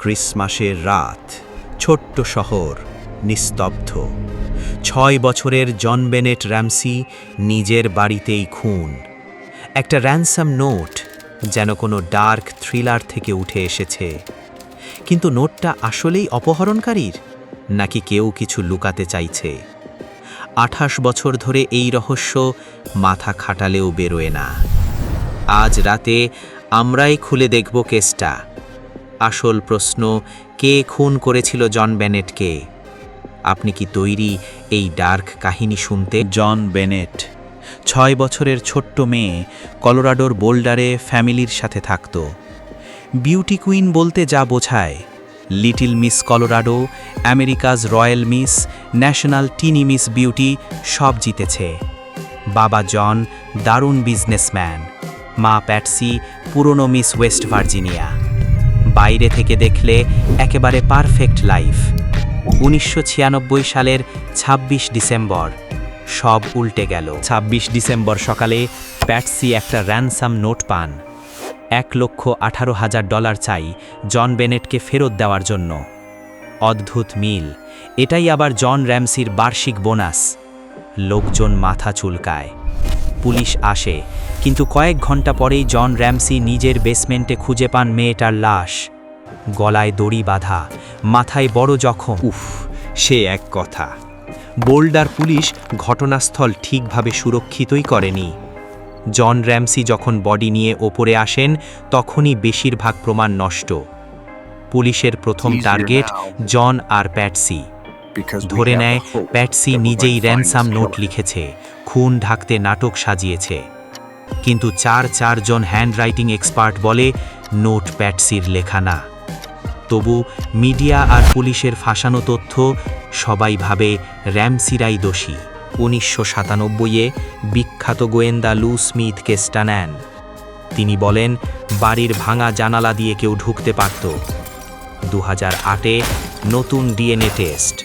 ক্রিসমাসের রাত, ছোট্ট শহর, নিস্তব্ধ। 6 বছরের জন বেনেট র্যামসি নিজের বাড়িতেই খুন। একটা র্যানসাম নোট, যেন কোনো ডার্ক থ্রিলার থেকে উঠে এসেছে। কিন্তু নোটটা আসলেই অপহরণকারীর, নাকি কেউ কিছু লুকাতে চাইছে? 28 বছর ধরে এই রহস্য মাথা খাটালেও বেরোয় না। আজ রাতে আমরাই খুলে দেখব কেসটা। আসল প্রশ্ন, কে খুন করেছিল জন বেনেটকে? আপনি কি তৈরি এই ডার্ক কাহিনী শুনতে? জন বেনেট 6 বছরের ছোট্ট মেয়ে, কলোরাডোর বোল্ডারে ফ্যামিলির সাথে থাকত। বিউটি কুইন বলতে যা বোঝায়, little miss Colorado, America's royal miss, national teeny miss beauty সব জিতেছে। বাবা জন দারুণ বিজনেসম্যান, মা প্যাটসি পুরনো মিস ওয়েস্ট ভার্জিনিয়া। বাইরে থেকে দেখলে একেবারে পারফেক্ট লাইফ। 1996 সালের 26 ডিসেম্বর সব উল্টে গেল। 26 ডিসেম্বর সকালে প্যাটসি একটা র্যানসাম নোট পান। $1,18,000 চাই জন বেনেটকে ফেরত দেওয়ার জন্য। অদ্ভুত মিল, এটাই আবার জন র্যামসির বার্ষিক বোনাস। লোকজন মাথা চুলকায়। পুলিশ আসে, কিন্তু কয়েক ঘন্টা পরেই জন র্যামসি নিজের বেসমেন্টে খুঁজে পান মেয়েটার লাশ। গলায় দড়ি বাঁধা, মাথায় বড় জখম। সে এক কথা। বোল্ডার পুলিশ ঘটনাস্থল ঠিকভাবে সুরক্ষিতই করেনি। জন র্যামসি যখন বডি নিয়ে ওপরে আসেন, তখনই বেশিরভাগ প্রমাণ নষ্ট। পুলিশের প্রথম টার্গেট জন আর প্যাটসি। ধরে নেয় প্যাটসি নিজেই র্যানসাম নোট লিখেছে, খুন ঢাকতে নাটক সাজিয়েছে। কিন্তু চারজন হ্যান্ডরাইটিং এক্সপার্ট বলে নোট প্যাটসির লেখা না। তবু মিডিয়া আর পুলিশের ফাঁসানো তথ্য, সবাই ভাবে র্যামসিরাই দোষী। 1997-এ বিখ্যাত গোয়েন্দা লু স্মিথ কেসটা নেন। তিনি বলেন বাড়ির ভাঙা জানালা দিয়ে কেউ ঢুকতে পারত। 2008-এ নতুন ডিএনএ টেস্ট।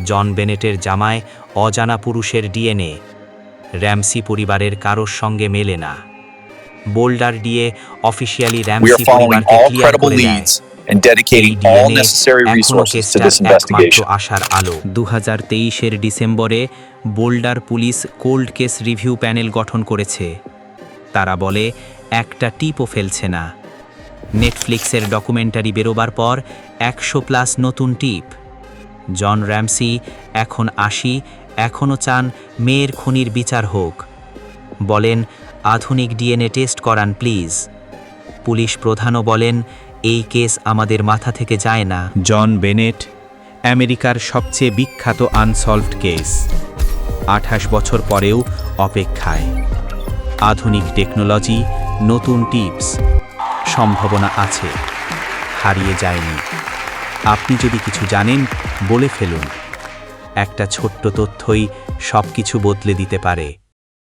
জন বেনেটের জামায় অজানা পুরুষের ডিএনএ। র্যামসি পরিবারের কারোর সঙ্গে মেলে না। বোল্ডার ডিএ অফিসিয়ালি র্যামসি পরিবারকে ক্লিয়ার করে দেয়। and dedicating all necessary resources to this investigation. আশার আলো। 2023-এর ডিসেম্বরে boulder police cold case review panel গঠন করেছে। তারা বলে একটা টিপও ফেলছে না। নেটফ্লিক্সের ডকুমেন্টারি বেরোবার পর 100+ নতুন টিপ। জন র্যামসি এখন 80, এখনও চান মেয়ের খুনির বিচার হোক। বলেন আধুনিক ডিএনএ টেস্ট করান প্লিজ। পুলিশ প্রধানও বলেন এই কেস আমাদের মাথা থেকে যায় না। জন বেনেট আমেরিকার সবচেয়ে বিখ্যাত আনসলভড কেস। 28 বছর পরেও অপেক্ষায়। আধুনিক টেকনোলজি, নতুন টিপস, সম্ভাবনা আছে, হারিয়ে যায়নি। আপনি যদি কিছু জানেন বলে ফেলুন। একটা ছোট্ট তথ্যই সবকিছু বদলে দিতে পারে।